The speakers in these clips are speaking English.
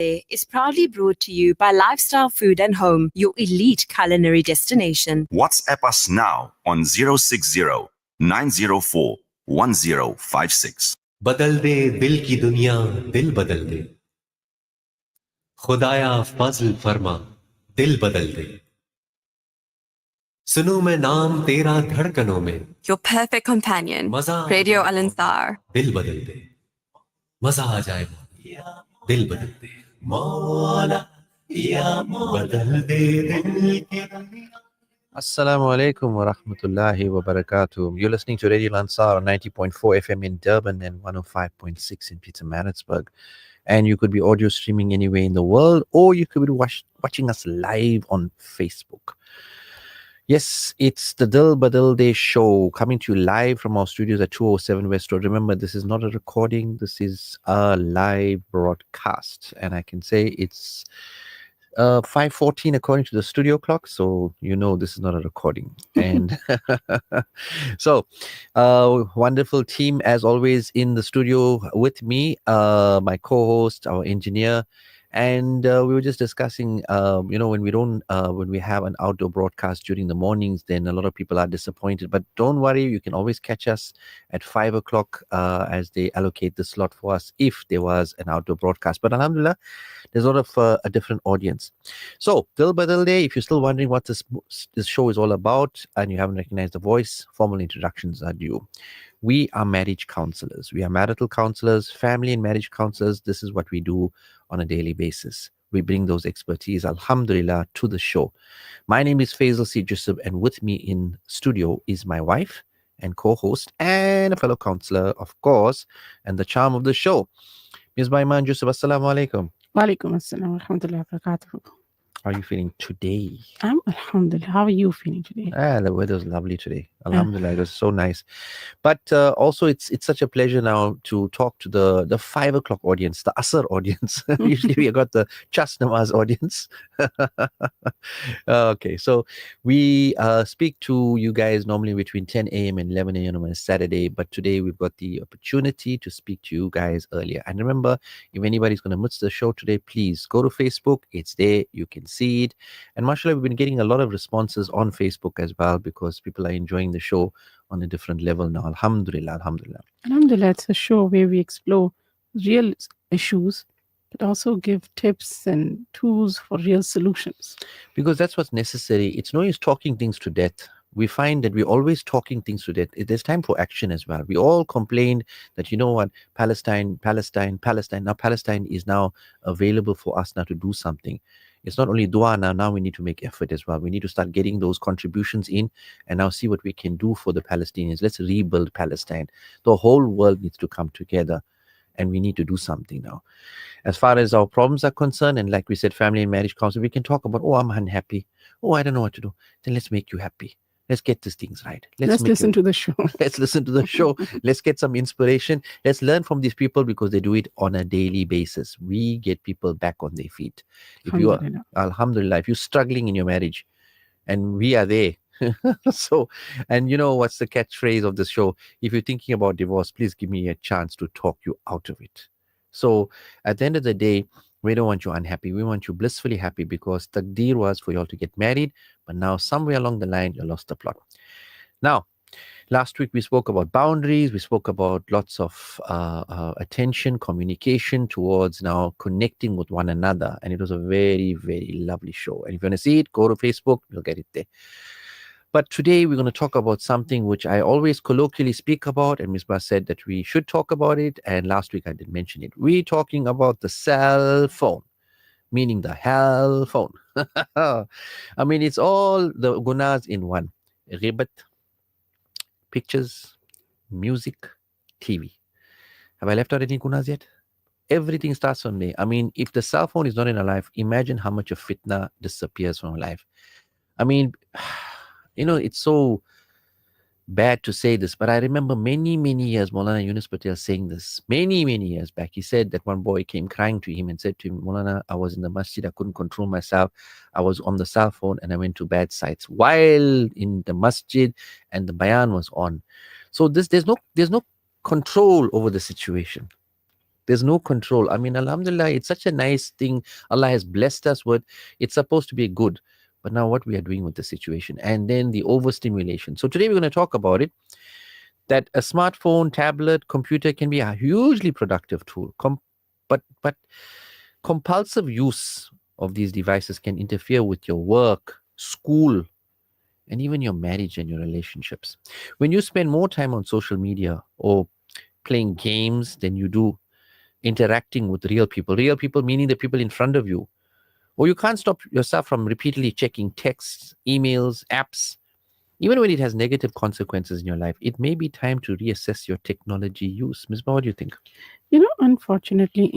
is proudly brought to you by Lifestyle Food and Home, your elite culinary destination. WhatsApp us now on 060 904 1056. बदल दे दिल की दुनिया दिल बदल दे खुदाया फजल फरमा दिल बदल दे सुनूं मैं नाम तेरा धड़कनों में Your perfect companion, मजा Radio Al Ansar. दिल बदल दे मजा आ जाए दिल बदल दे मौला या बदल दे दिल की दुनिया. Assalamu alaikum wa rahmatullahi wa barakatuh. You're listening to Radio Lansar on 90.4 FM in Durban and 105.6 in Pietermaritzburg. And you could be audio streaming anywhere in the world, or you could be watching us live on Facebook. Yes, it's the Dil Badalde show coming to you live from our studios at 207 West Road. Remember, this is not a recording, this is a live broadcast. And I can say it's 5:14 according to the studio clock, so you know this is not a recording. And so wonderful team as always in the studio with me, my co-host, our engineer, and we were just discussing when we have an outdoor broadcast during the mornings, then a lot of people are disappointed, but don't worry, you can always catch us at 5 o'clock as they allocate the slot for us if there was an outdoor broadcast. But alhamdulillah, there's a lot of a different audience. So Dil Badalde, if you're still wondering what this show is all about and you haven't recognized the voice, formal introductions are due. We are marriage counselors. We are marital counselors, family and marriage counselors. This is what we do on a daily basis. We bring those expertise, alhamdulillah, to the show. My name is Faizal C.Joosab, and with me in studio is my wife and co-host and a fellow counselor, of course, and the charm of the show, Ms. Baiman Joosab. Assalamu alaikum. Walaikum assalam wa rahmatullahi wa barakatuh. How are you feeling today? I'm alhamdulillah. How are you feeling today? The weather's lovely today. Alhamdulillah, it was so nice. But also, it's such a pleasure now to talk to the 5 o'clock audience, the Asr audience. Usually we got the Chas Namaz audience. Okay, so we speak to you guys normally between 10 a.m. and 11 a.m. on a Saturday, but today we've got the opportunity to speak to you guys earlier. And remember, if anybody's going to miss the show today, please go to Facebook. It's there. You can see it. And mashallah, we've been getting a lot of responses on Facebook as well because people are enjoying the show on a different level now. Alhamdulillah, alhamdulillah. Alhamdulillah, it's a show where we explore real issues, but also give tips and tools for real solutions. Because that's what's necessary. It's no use talking things to death. We find that we're always talking things to death. There's time for action as well. We all complained that, you know what, Palestine. Now Palestine is now available for us now to do something. It's not only dua now we need to make effort as well. We need to start getting those contributions in and now see what we can do for the Palestinians. Let's rebuild Palestine. The whole world needs to come together and we need to do something now. As far as our problems are concerned, and like we said, family and marriage counsel, we can talk about, oh, I'm unhappy. Oh, I don't know what to do. Then let's make you happy. Let's get these things right. Let's listen to the show. Let's listen to the show. Let's get some inspiration. Let's learn from these people because they do it on a daily basis. We get people back on their feet. If you are, alhamdulillah, if you're struggling in your marriage, and we are there. So, and you know what's the catchphrase of the show? If you're thinking about divorce, please give me a chance to talk you out of it. So at the end of the day, we don't want you unhappy. We want you blissfully happy because the deal was for you all to get married. But now somewhere along the line, you lost the plot. Now, last week we spoke about boundaries. We spoke about lots of attention, communication towards now connecting with one another. And it was a very, very lovely show. And if you want to see it, go to Facebook. You'll get it there. But today we're going to talk about something which I always colloquially speak about, and Misbah said that we should talk about it, and last week I did mention it. We're talking about the cell phone, meaning the hell phone. I mean, it's all the gunas in one. Ghibat, pictures, music, TV. Have I left out any gunas yet? Everything starts from there. I mean, if the cell phone is not in our life, imagine how much of fitna disappears from our life. I mean, you know, it's so bad to say this, but I remember many, many years Maulana Yunus Patel saying this, many, many years back. He said that one boy came crying to him and said to him, Maulana, I was in the masjid, I couldn't control myself. I was on the cell phone and I went to bad sites while in the masjid and the bayan was on. So there's no control over the situation. There's no control. I mean, alhamdulillah, it's such a nice thing Allah has blessed us with. It's supposed to be good. But now what we are doing with the situation, and then the overstimulation. So today we're going to talk about it, that a smartphone, tablet, computer can be a hugely productive tool. But compulsive use of these devices can interfere with your work, school, and even your marriage and your relationships. When you spend more time on social media or playing games than you do interacting with real people meaning the people in front of you, or you can't stop yourself from repeatedly checking texts, emails, apps, even when it has negative consequences in your life, it may be time to reassess your technology use. Ms. What do you think? Unfortunately,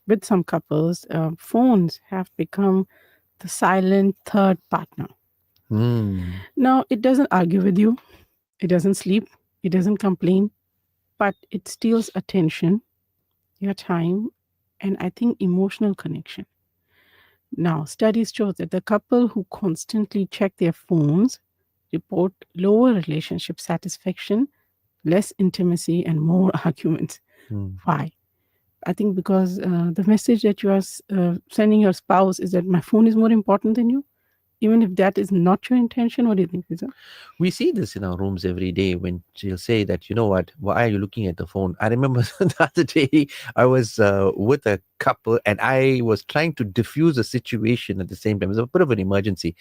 with some couples, phones have become the silent third partner. Now, it doesn't argue with you, it doesn't sleep, it doesn't complain, but it steals attention, your time, and I think emotional connection. Now, studies show that the couple who constantly check their phones report lower relationship satisfaction, less intimacy, and more arguments. Why? I think because the message that you are sending your spouse is that my phone is more important than you. Even if that is not your intention, what do you think, Faizal? We see this in our rooms every day when she'll say that, you know what, why are you looking at the phone? I remember the other day I was with a couple and I was trying to diffuse a situation at the same time. It was a bit of an emergency.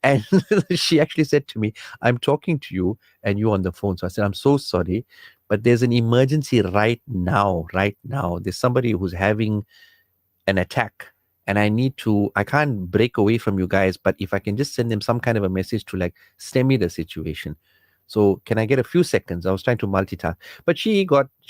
And she actually said to me, I'm talking to you and you're on the phone. So I said, I'm so sorry, but there's an emergency right now. Right now. There's somebody who's having an attack and I can't break away from you guys, but if I can just send them some kind of a message to like stem the situation. So can I get a few seconds? I was trying to multitask, but she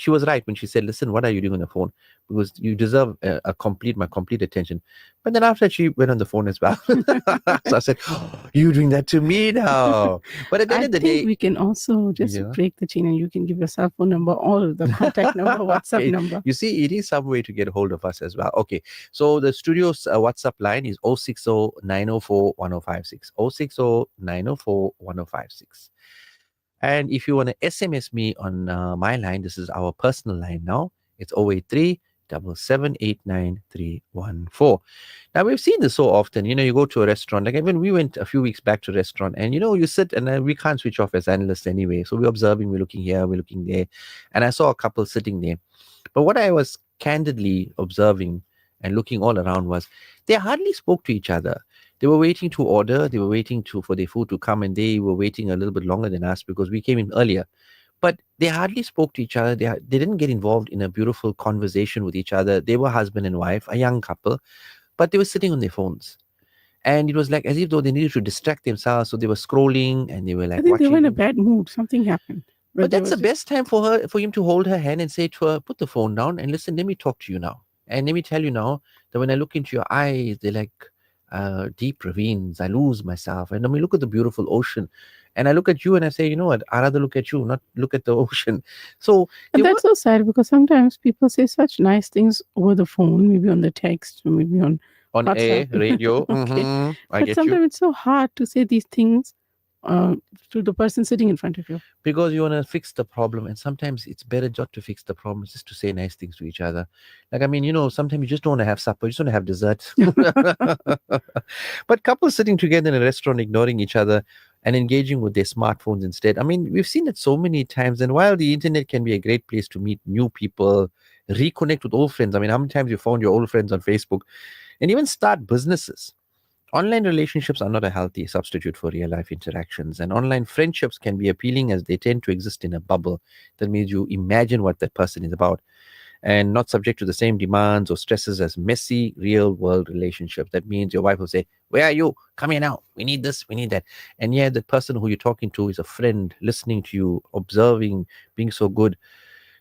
was right when she said, listen, what are you doing on the phone? Because you deserve my complete attention. But then after she went on the phone as well. So I said, oh, you doing that to me now. But at the end of the day, we can also just break the chain and you can give your cell phone number or the contact number, WhatsApp number. You see, it is some way to get hold of us as well. Okay. So the studio's WhatsApp line is 060 904 1056. 060 904 1056. And if you want to SMS me on my line, this is our personal line now. It's 083 7789314. Now, we've seen this so often. You go to a restaurant. Like even we went a few weeks back to a restaurant and, you sit and we can't switch off as analysts anyway. So we're observing, we're looking here, we're looking there. And I saw a couple sitting there. But what I was candidly observing and looking all around was they hardly spoke to each other. They were waiting to order. They were waiting for their food to come, and they were waiting a little bit longer than us because we came in earlier. But they hardly spoke to each other. They didn't get involved in a beautiful conversation with each other. They were husband and wife, a young couple, but they were sitting on their phones. And it was like as if though they needed to distract themselves. So they were scrolling and they were like I think watching. they were in a bad mood. Something happened. But that's the best time for him to hold her hand and say to her, put the phone down and listen, let me talk to you now. And let me tell you now that when I look into your eyes, they're like deep ravines. I lose myself. And then we look at the beautiful ocean. And I look at you and I say, you know what? I'd rather look at you, not look at the ocean. So and that's so sad because sometimes people say such nice things over the phone, maybe on the text, maybe on air, radio. Okay. But sometimes it's so hard to say these things to the person sitting in front of you. Because you want to fix the problem. And sometimes it's better not to fix the problem, it's just to say nice things to each other. Like, I mean, sometimes you just don't want to have supper, you just want to have dessert. But couples sitting together in a restaurant, ignoring each other and engaging with their smartphones instead. I mean, we've seen it so many times. And while the internet can be a great place to meet new people, reconnect with old friends. I mean, how many times you found your old friends on Facebook and even start businesses? Online relationships are not a healthy substitute for real life interactions, and online friendships can be appealing as they tend to exist in a bubble. That means you imagine what that person is about and not subject to the same demands or stresses as messy real world relationships. That means your wife will say, where are you? Come here now. We need this, we need that. And yeah, the person who you're talking to is a friend, listening to you, observing, being so good.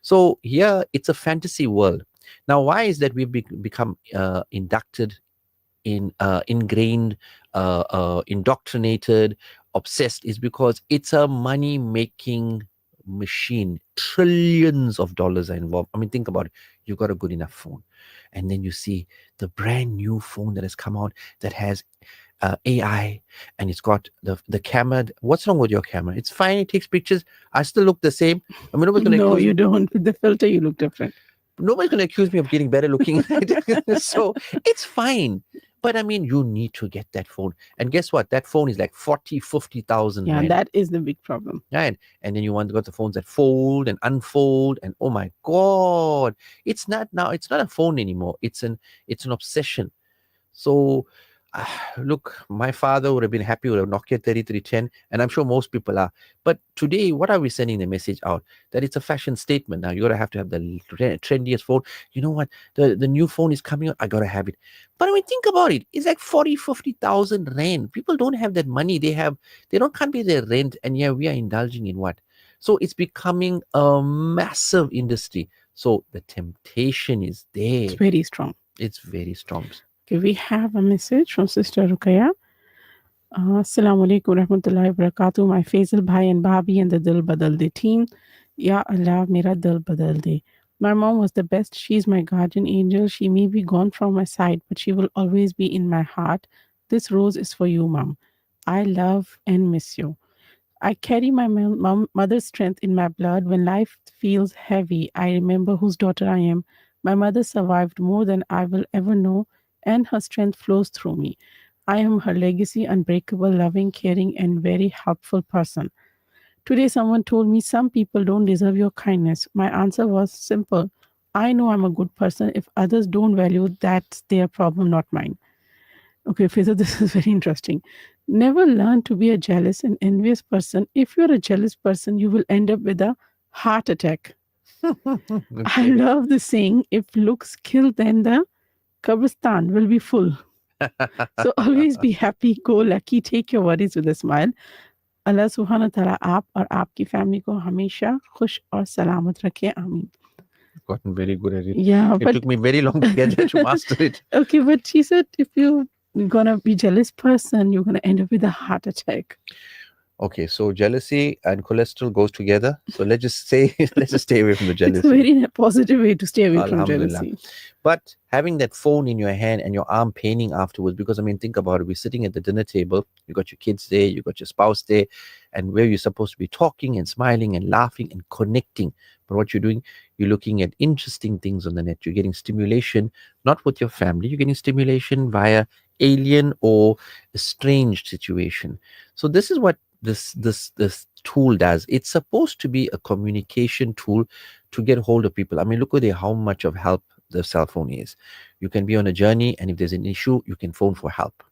So here it's a fantasy world. Now, why is that we've become ingrained, indoctrinated, obsessed, is because it's a money-making machine. Trillions of dollars are involved. I mean, think about it. You got a good enough phone, and then you see the brand new phone that has come out that has AI, and it's got the camera. What's wrong with your camera? It's fine. It takes pictures. I still look the same. I mean, no, you don't. With the filter, you look different. Nobody's going to accuse me of getting better looking. So it's fine. But I mean, you need to get that phone. And guess what? That phone is like 40, 50,000. Yeah, Rand. that is the big problem. Right. And then you want to got the phones that fold and unfold. And oh my God, it's not a phone anymore. It's an obsession. So look, my father would have been happy with a Nokia 3310, and I'm sure most people are. But today, what are we sending the message out? That it's a fashion statement. Now, you got to have the trendiest phone. You know what? The new phone is coming out. I got to have it. But I mean, think about it. It's like 40, 50,000 rand. People don't have that money. They can't pay their rent. And yeah, we are indulging in what? So it's becoming a massive industry. So the temptation is there. It's very strong. It's very strong. Okay, we have a message from Sister Rukaya. Assalamu alaikum rahmatullahi wa barakatuh. My Faizal Bhai and Bhabhi and the Dil Badalde team. Ya Allah, mera Dil Badalde. My mom was the best. She's my guardian angel. She may be gone from my side, but she will always be in my heart. This rose is for you, Mom. I love and miss you. I carry my mother's strength in my blood. When life feels heavy, I remember whose daughter I am. My mother survived more than I will ever know, and her strength flows through me. I am her legacy, unbreakable, loving, caring, and very helpful person. Today, someone told me some people don't deserve your kindness. My answer was simple. I know I'm a good person. If others don't value, that's their problem, not mine. Okay, Faisal, this is very interesting. Never learn to be a jealous and envious person. If you're a jealous person, you will end up with a heart attack. I love the saying, if looks kill, then the Kabristan will be full. So always be happy, go lucky, take your worries with a smile. Allah subhanahu wa ta'ala आप और आपकी family को हमेशा खुश और सलामत रखे आमीन. Gotten very good at it. Yeah, it took me very long to get there to master it. Okay, but she said if you're gonna be jealous person, you're gonna end up with a heart attack. Okay, so jealousy and cholesterol goes together. So let's just stay away from the jealousy. It's a very positive way to stay away from jealousy. But having that phone in your hand and your arm paining afterwards, because I mean, think about it. We're sitting at the dinner table. You got your kids there, you got your spouse there, and where you're supposed to be talking and smiling and laughing and connecting. But what you're doing, you're looking at interesting things on the net. You're getting stimulation, not with your family. You're getting stimulation via alien or a strange situation. So this is what this tool does. It's supposed to be a communication tool to get hold of people. I mean, look at how much of help the cell phone is. You can be on a journey, and if there's an issue, you can phone for help.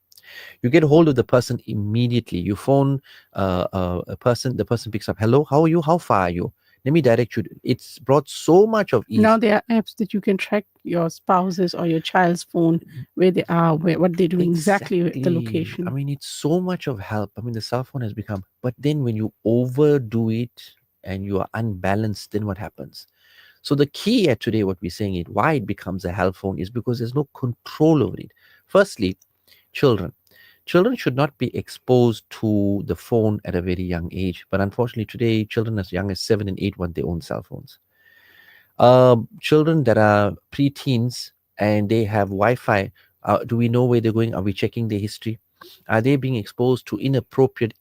You get hold of the person immediately. You phone a person, the person picks up. Hello, how are you? How far are you? Let me direct you. It's brought so much of ease. Now there are apps that you can track your spouse's or your child's phone, where they are, what they're doing, exactly the location. I mean, it's so much of help. I mean, the cell phone has become, but then when you overdo it and you are unbalanced, then what happens? So the key at today, what we're saying is why it becomes a health phone is because there's no control over it. Firstly, children. Children should not be exposed to the phone at a very young age. But unfortunately, today, children as young as 7 and 8 want their own cell phones. Children that are pre-teens and they have Wi-Fi, do we know where they're going? Are we checking their history? Are they being exposed to inappropriate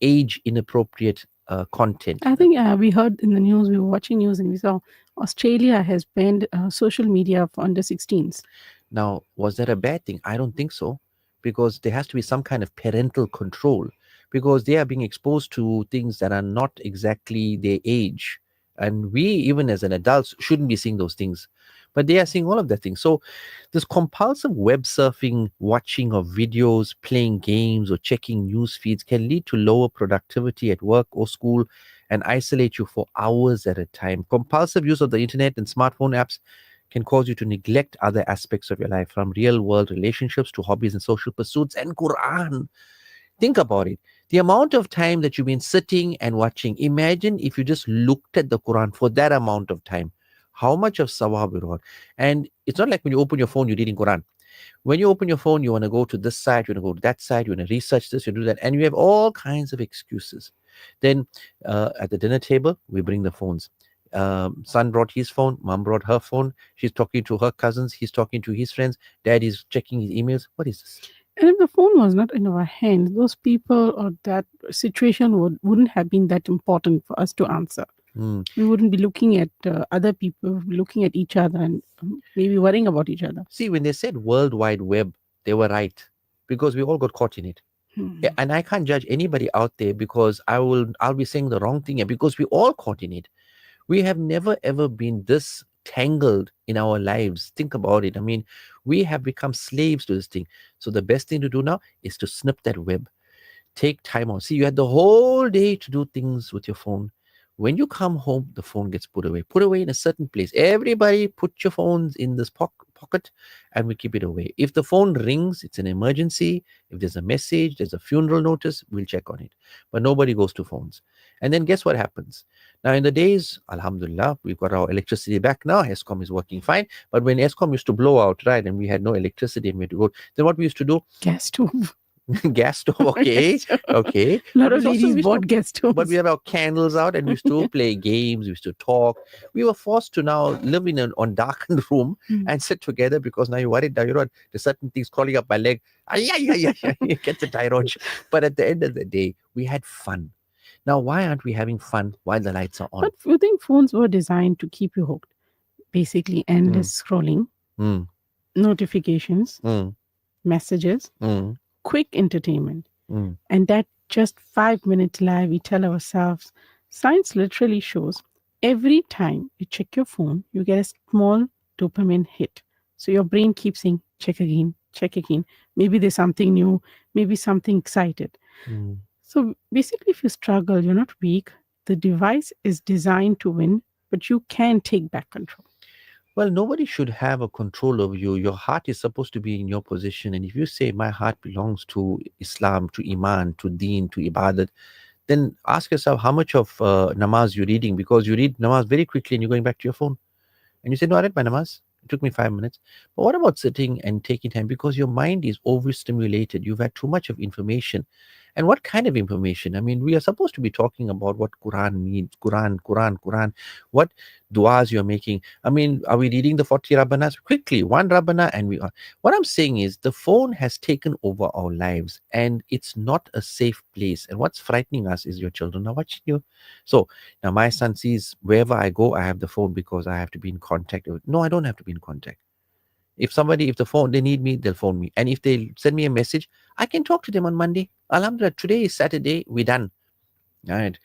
content? I think we heard in the news, we were watching news, and we saw Australia has banned social media for under 16s. Now, was that a bad thing? I don't think so. Because there has to be some kind of parental control, because they are being exposed to things that are not exactly their age. And we, even as an adults, shouldn't be seeing those things. But they are seeing all of that things. So this compulsive web surfing, watching of videos, playing games, or checking news feeds can lead to lower productivity at work or school and isolate you for hours at a time. Compulsive use of the internet and smartphone apps can cause you to neglect other aspects of your life, from real-world relationships to hobbies and social pursuits and Quran. Think about it. The amount of time that you've been sitting and watching. Imagine if you just looked at the Quran for that amount of time. How much of sawab you want? And it's not like when you open your phone, you're reading Quran. When you open your phone, you want to go to this site, you want to go to that site, you want to research this, you do that, and you have all kinds of excuses. Then at the dinner table, we bring the phones. Son brought his phone, mom brought her phone, she's talking to her cousins, he's talking to his friends, dad is checking his emails. What is this? And if the phone was not in our hands, those people or that situation wouldn't have been that important for us to answer. We wouldn't be looking at other people, looking at each other, and maybe worrying about each other. See, when they said World Wide Web, they were right because we all got caught in it. Yeah, and I can't judge anybody out there because I'll be saying the wrong thing, and because we all caught in it. We have never ever been this tangled in our lives. Think about it. I mean, we have become slaves to this thing. So the best thing to do now is to snip that web. Take time out. See, you had the whole day to do things with your phone. When you come home, the phone gets put away. Put away in a certain place. Everybody put your phones in this pocket and we keep it away. If the phone rings, it's an emergency. If there's a message, there's a funeral notice, we'll check on it. But nobody goes to phones. And then guess what happens? Now, in the days, Alhamdulillah, we've got our electricity back now. ESCOM is working fine. But when ESCOM used to blow out, right, and we had no electricity and we had to go, then what we used to do? Gas stove. Gas stove, okay. Okay. A lot of ladies bought gas stoves. But we have our candles out and we used to play games, we used to talk. We were forced to now live in an undarkened room and sit together because now you're worried, now you know, there's certain things crawling up my leg. You get the thyroid. But at the end of the day, we had fun. Now, why aren't we having fun while the lights are on? But you think phones were designed to keep you hooked? Basically, endless scrolling, notifications, messages, quick entertainment. And that just 5 minutes live, we tell ourselves, science literally shows every time you check your phone, you get a small dopamine hit. So your brain keeps saying, check again, check again. Maybe there's something new, maybe something excited. So basically, if you struggle, you're not weak. The device is designed to win, but you can take back control. Well, nobody should have a control over you. Your heart is supposed to be in your position. And if you say, my heart belongs to Islam, to Iman, to Deen, to Ibadat, then ask yourself how much of namaz you're reading, because you read namaz very quickly and you're going back to your phone. And you say, no, I read my namaz. It took me 5 minutes. But what about sitting and taking time? Because your mind is overstimulated. You've had too much of information. And what kind of information? I mean, we are supposed to be talking about what Quran means, Quran, what du'as you're making. I mean, are we reading the 40 Rabbanas? Quickly, one Rabbana and we are. What I'm saying is the phone has taken over our lives and it's not a safe place. And what's frightening us is your children are watching you. So now my son sees wherever I go, I have the phone because I have to be in contact. No, I don't have to be in contact. If they need me, they'll phone me. And if they send me a message, I can talk to them on Monday. Alhamdulillah, today is Saturday, we're done. All right.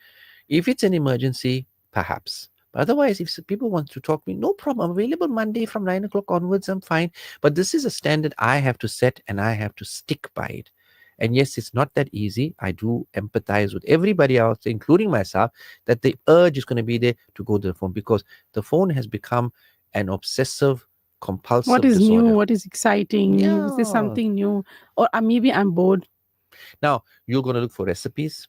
If it's an emergency, perhaps. But otherwise, if people want to talk to me, no problem. I'm available Monday from 9 o'clock onwards, I'm fine. But this is a standard I have to set and I have to stick by it. And yes, it's not that easy. I do empathize with everybody else, including myself, that the urge is going to be there to go to the phone because the phone has become an obsessive compulsive what is disorder. New, what is exciting, is there something new, or maybe I'm bored. Now you're going to look for recipes,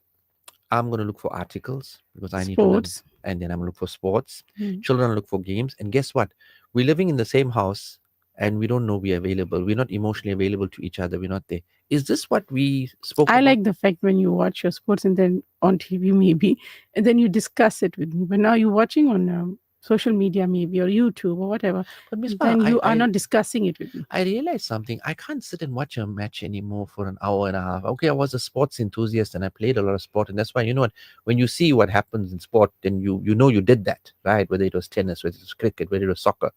I'm going to look for articles because I need to learn, and then I'm going to look for sports. Children look for games, and guess what, we're living in the same house and we don't know we're available, we're not emotionally available to each other, we're not there. Is this what we spoke about? Like the fact when you watch your sports and then on TV maybe, and then you discuss it with me, but now you're watching on social media maybe or YouTube or whatever, but then you are not discussing it with me. I realized something. I can't sit and watch a match anymore for an hour and a half. Okay, I was a sports enthusiast and I played a lot of sport, and that's why, you know what, when you see what happens in sport, then you know you did that, right? Whether it was tennis, whether it was cricket, whether it was soccer.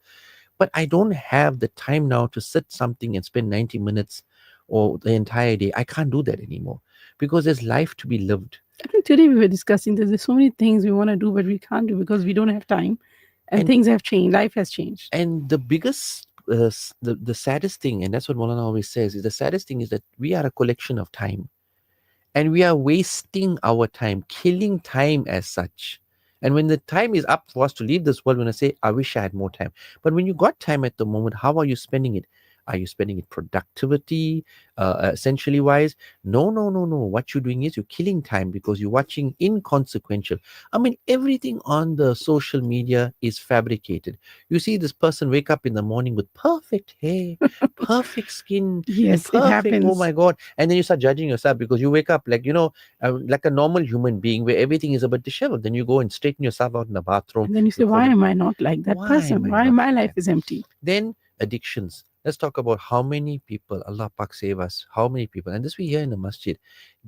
But I don't have the time now to sit something and spend 90 minutes or the entire day. I can't do that anymore because there's life to be lived. I think today we were discussing there's so many things we want to do, but we can't do because we don't have time. And things have changed. Life has changed. And the biggest, the saddest thing, and that's what Maulana always says, is the saddest thing is that we are a collection of time. And we are wasting our time, killing time as such. And when the time is up for us to leave this world, when I say, I wish I had more time. But when you got time at the moment, how are you spending it? Are you spending it productivity, essentially wise? No. What you're doing is you're killing time because you're watching inconsequential. I mean, everything on the social media is fabricated. You see this person wake up in the morning with perfect hair, perfect skin. Yes, perfect, it happens. Oh my God. And then you start judging yourself because you wake up like, like a normal human being where everything is a bit disheveled. Then you go and straighten yourself out in the bathroom. And then you say, why am I not like that person? Why my life is empty? Then addictions. Let's talk about how many people, Allah Pak save us, how many people, and this we hear in the masjid.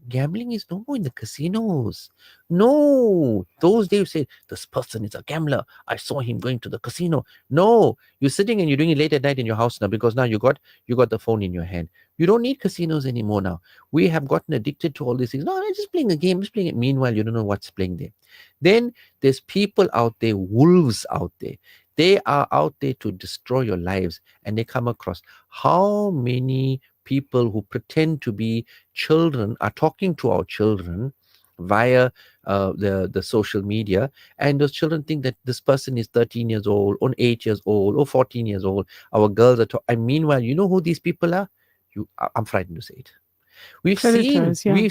Gambling is no more in the casinos. No, those days say this person is a gambler. I saw him going to the casino. No, you're sitting and you're doing it late at night in your house now because now you got the phone in your hand. You don't need casinos anymore now. We have gotten addicted to all these things. No, I'm just playing a game, just playing it. Meanwhile, you don't know what's playing there. Then there's people out there, wolves out there. They are out there to destroy your lives, and they come across how many people who pretend to be children are talking to our children via the social media, and those children think that this person is 13 years old or 8 years old or 14 years old. Our girls are and meanwhile, you know who these people are? I'm frightened to say it. We've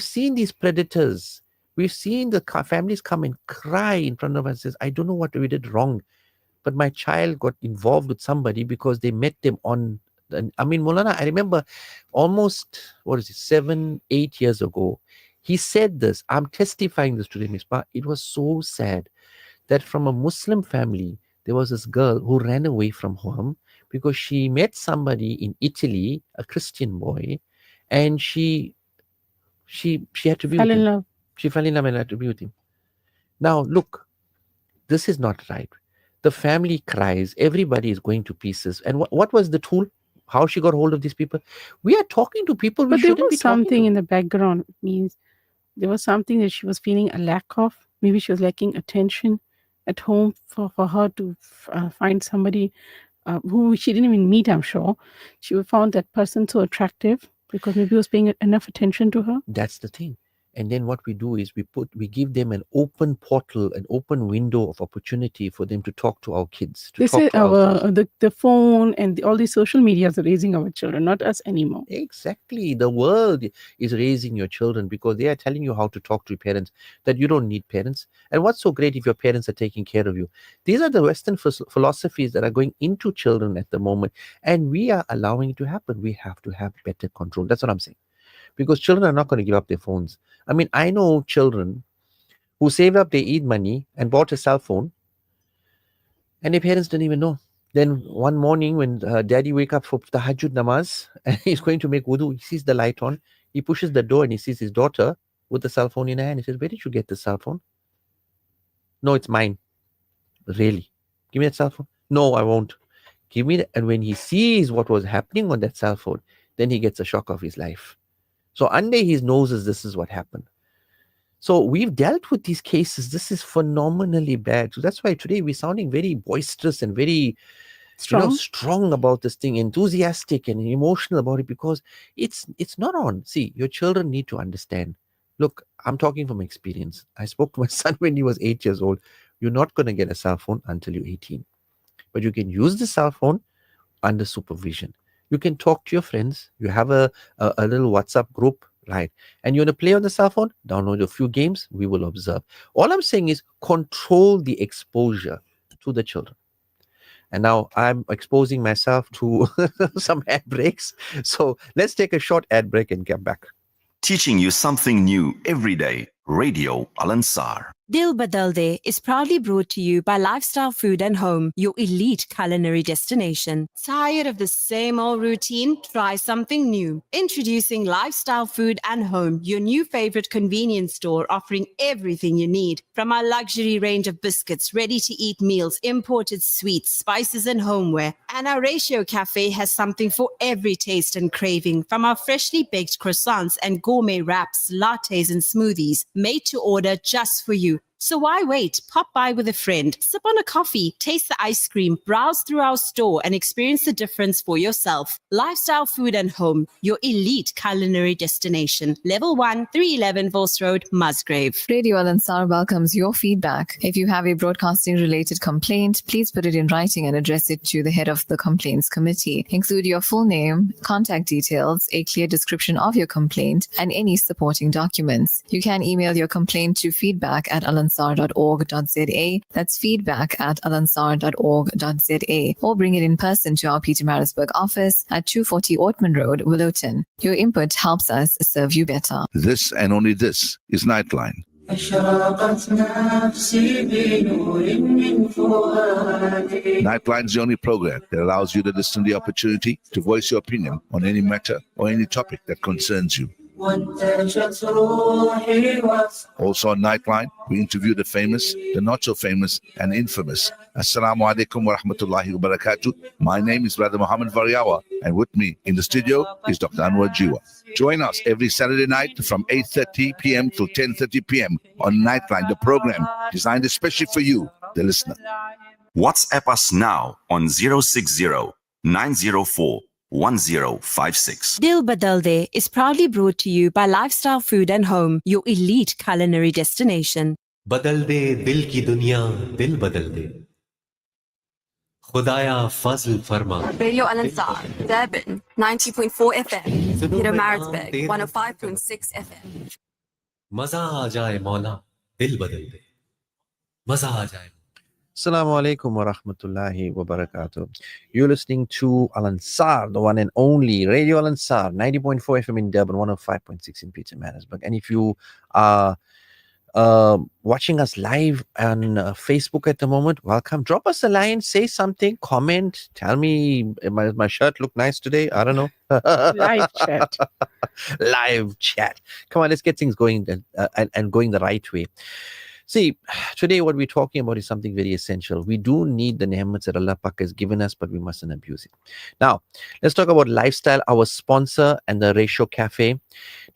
seen these predators. We've seen the families come and cry in front of us and says, I don't know what we did wrong, but my child got involved with somebody because they met them on. I mean, Molana, I remember almost 7-8 years ago, he said this. I'm testifying this today, Misbah. It was so sad that from a Muslim family, there was this girl who ran away from home because she met somebody in Italy, a Christian boy, and she had to be with him. She fell in love and had to be with him. Now, look, this is not right. The family cries. Everybody is going to pieces. And what was the tool? How she got hold of these people? We are talking to people we shouldn't be talking to. But there was something in the background. Means there was something that she was feeling a lack of. Maybe she was lacking attention at home for her to find somebody who she didn't even meet, I'm sure. She found that person so attractive because maybe he was paying enough attention to her. That's the thing. And then what we do is we give them an open portal, an open window of opportunity for them to talk to our kids. They say the phone and all these social medias are raising our children, not us anymore. Exactly. The world is raising your children because they are telling you how to talk to your parents, that you don't need parents. And what's so great if your parents are taking care of you? These are the Western philosophies that are going into children at the moment. And we are allowing it to happen. We have to have better control. That's what I'm saying. Because children are not going to give up their phones. I mean, I know children who saved up their Eid money and bought a cell phone, and their parents didn't even know. Then one morning when daddy wake up for Tahajjud namaz and he's going to make wudu, he sees the light on, he pushes the door and he sees his daughter with the cell phone in her hand. He says, where did you get the cell phone? No, it's mine. Really? Give me that cell phone? No, I won't. Give me that. And when he sees what was happening on that cell phone, then he gets a shock of his life. So under his noses, this is what happened. So we've dealt with these cases. This is phenomenally bad. So that's why today we're sounding very boisterous and very strong about this thing, enthusiastic and emotional about it, because it's not on. See, your children need to understand. Look, I'm talking from experience. I spoke to my son when he was 8 years old. You're not going to get a cell phone until you're 18. But you can use the cell phone under supervision. You can talk to your friends. You have a little WhatsApp group, right? And you want to play on the cell phone? Download a few games. We will observe. All I'm saying is control the exposure to the children. And now I'm exposing myself to some ad breaks. So let's take a short ad break and get back. Teaching you something new every day. Radio Al Ansar. Dil Badalde is proudly brought to you by Lifestyle Food and Home, your elite culinary destination. Tired of the same old routine? Try something new. Introducing Lifestyle Food and Home, your new favorite convenience store offering everything you need. From our luxury range of biscuits, ready-to-eat meals, imported sweets, spices and homeware. And our Ratio Cafe has something for every taste and craving. From our freshly baked croissants and gourmet wraps, lattes and smoothies, made to order just for you. So why wait? Pop by with a friend, sip on a coffee, taste the ice cream, browse through our store and experience the difference for yourself. Lifestyle Food and Home, your elite culinary destination. Level 1, 311 Vos Road, Musgrave. Radio Al Ansar welcomes your feedback. If you have a broadcasting related complaint, please put it in writing and address it to the head of the complaints committee. Include your full name, contact details, a clear description of your complaint, and any supporting documents. You can email your complaint to feedback@alansar.org.za. That's feedback@alansar.org.za. Or bring it in person to our Pietermaritzburg office at 240 Ortman Road, Willowton. Your input helps us serve you better. This and only this is Nightline. أشرقت نفسي بنور من فؤادي. Nightline's the only program that allows you to listen to the opportunity to voice your opinion on any matter or any topic that concerns you. وانتشت روحي Also on Nightline, we interview the famous, the not so famous, and infamous. Assalamu alaikum wa rahmatullahi wa barakatuh. My name is Brother Muhammad Variawa, and with me in the studio is Dr. Anwar Jiwa. Join us every Saturday night from 8:30 p.m. to 10:30 p.m. on Nightline, the program designed especially for you, the listener. WhatsApp us now on 060 904 1056. Dil Badalde is proudly brought to you by Lifestyle Food and Home, your elite culinary destination. बदल दे दिल की दुनिया दिल बदल दे खुदाया फजल फरमा Radio Al Ansar, Durban, 90.4 FM. Peter Maritzburg, 105.6 FM. मजा आ जाए मौला दिल बदल दे मजा आ जाए. Assalamu alaikum wa rahmatullahi wa barakatuh. You're listening to Al Ansar, the one and only Radio Al Ansar, 90.4 FM in Durban, 105.6 in Pietermaritzburg. And if you are watching us live on Facebook at the moment, welcome. Drop us a line, say something, comment, tell me my shirt look nice today. I don't know. Live chat. Live chat. Come on, let's get things going and going the right way. See, today what we're talking about is something very essential. We do need the ni'mats that Allah Pak has given us, but we mustn't abuse it. Now, let's talk about lifestyle, our sponsor, and the Ratio Cafe.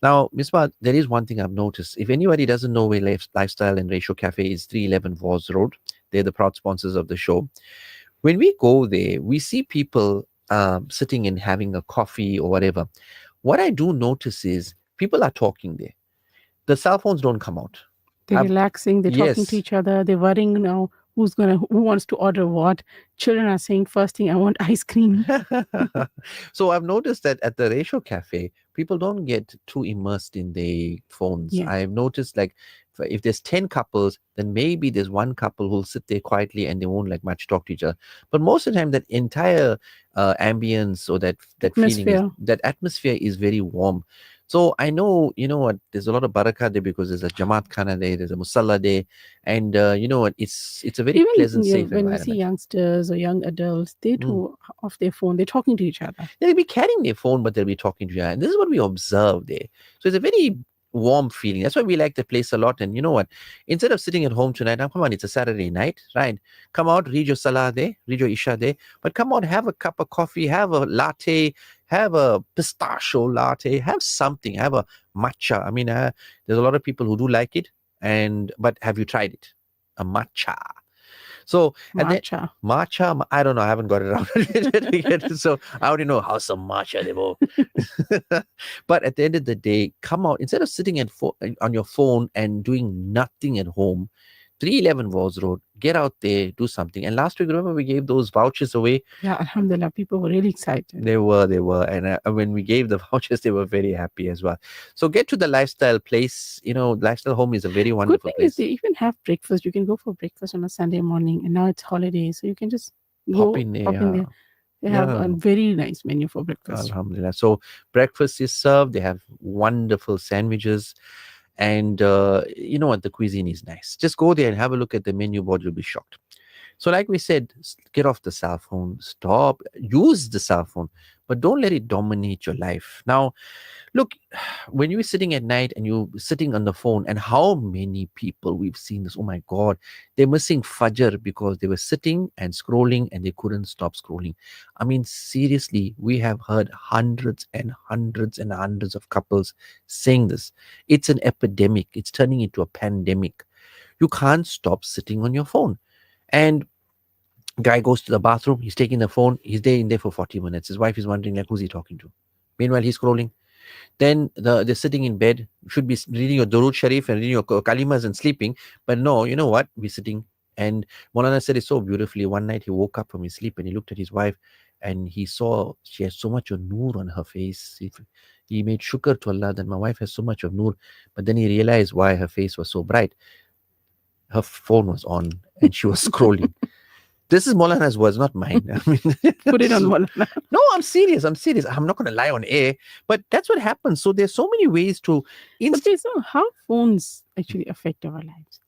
Now, Misbah, there is one thing I've noticed. If anybody doesn't know where Lifestyle and Ratio Cafe is, 311 Vos Road. They're the proud sponsors of the show. When we go there, we see people sitting and having a coffee or whatever. What I do notice is people are talking there. The cell phones don't come out. They're relaxing, they're talking to each other, they're worrying now who wants to order what. Children are saying, first thing, I want ice cream. So I've noticed that at the Ratio Cafe, people don't get too immersed in their phones. Yeah. I've noticed like if there's 10 couples, then maybe there's one couple who'll sit there quietly and they won't like much talk to each other. But most of the time, that entire ambience or that feeling, that atmosphere is very warm. So I know, you know what, there's a lot of barakah there because there's a Jamaat Khana there, there's a Musalla there, and you know what, it's a very pleasant, safe when environment. we see youngsters or young adults, they too off their phone, they're talking to each other. They'll be carrying their phone, but they'll be talking to each other. And this is what we observe there. So it's a very warm feeling. That's why we like the place a lot. And you know what? Instead of sitting at home tonight, now come on, it's a Saturday night, right? Come out, read your Salah there, read your Isha there, but come on, have a cup of coffee, have a latte, have a pistachio latte, have something, have a matcha. I mean, there's a lot of people who do like it, but have you tried it? A matcha. So matcha. Matcha, I don't know. I haven't got it out. So I already know how some matcha they will. But at the end of the day, come out instead of sitting on your phone and doing nothing at home. 311 Wars Road, get out there, do something. And last week, remember, we gave those vouchers away. Yeah, alhamdulillah, people were really excited. They were. And when we gave the vouchers, they were very happy as well. So get to the Lifestyle place. You know, Lifestyle Home is a very wonderful place. Is they even have breakfast. You can go for breakfast on a Sunday morning. And now it's holiday, so you can just pop in there. They have a very nice menu for breakfast. Alhamdulillah. So breakfast is served. They have wonderful sandwiches. And you know what? The cuisine is nice. Just go there and have a look at the menu board. You'll be shocked. So like we said, get off the cell phone. Stop. Use the cell phone. But don't let it dominate your life. Now, look, when you're sitting at night and you're sitting on the phone, and how many people we've seen this, oh my God, they're missing Fajr because they were sitting and scrolling and they couldn't stop scrolling. I mean, seriously, we have heard hundreds and hundreds and hundreds of couples saying this. It's an epidemic. It's turning into a pandemic. You can't stop sitting on your phone. And guy goes to the bathroom, he's taking the phone, he's in there for 40 minutes. His wife is wondering, like, who's he talking to? Meanwhile, he's scrolling. Then they're sitting in bed, should be reading your Durud Sharif and reading your Kalimas and sleeping. But no, you know what? We're sitting. And Maulana said it so beautifully. One night he woke up from his sleep and he looked at his wife and he saw she has so much of noor on her face. He made shukr to Allah that my wife has so much of noor. But then he realized why her face was so bright. Her phone was on and she was scrolling. This is Molana's words, not mine. I mean, Put it on Maulana. No, I'm serious. I'm not going to lie on air, but that's what happens. So there's so many ways to. But so how phones actually affect our lives?